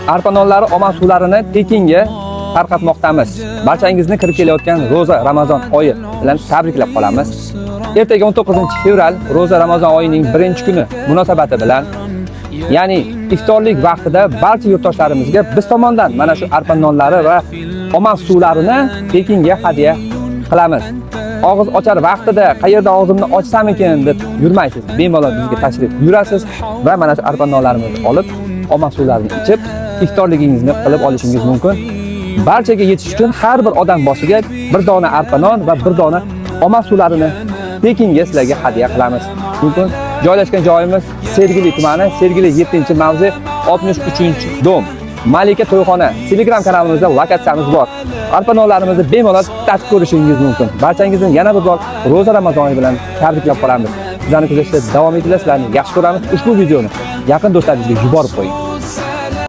arpa nonlari omon suvlarini Pekinga tarqatmoqdamiz. Barchangizni kirib kelayotgan ro'za Ramazon oyi bilan tabriklab qolamiz. Ertaga 19-fevral ro'za Ramazon oyining 1-kuni munosabati bilan, ya'ni iftorlik vaqtida barcha yurtdoshlarimizga biz tomondan mana shu arpa nonlari va omon suvlarini Pekinga hadya qilamiz. Og'iz ochar vaqtida qayerda og'zimni ochsam ekan deb yurmaysiz. Bemalol bizga tashrif buyurasiz va mana shu arpa nonlarimizni olib, omon suvlarini ichib, iftorligingizni qilib olishingiz mumkin. Barchaga yetish uchun har bir odam boshiga bir dona arpa non va bir dona omon suvlarini Pekinga sizlarga hadya qilamiz. Mumkin. Joylashgan joyimiz Sergeli tumani, Sergeli 7-mavze, 63-dom. Malika to'yxona. Telegram kanalimizda lokatsiyamiz bor. Arpa nonlarimizni bemalol tatib ko'rishingiz mumkin. Barchangizni yana bir bor ro'za Ramazoni bilan tabriklab qolamiz. Sizlarni kuzatishda davom etinglar, sizlarni yaxshi ko'ramiz. Ushbu videoni yaqin do'stlaringizga yuborib qo'ying.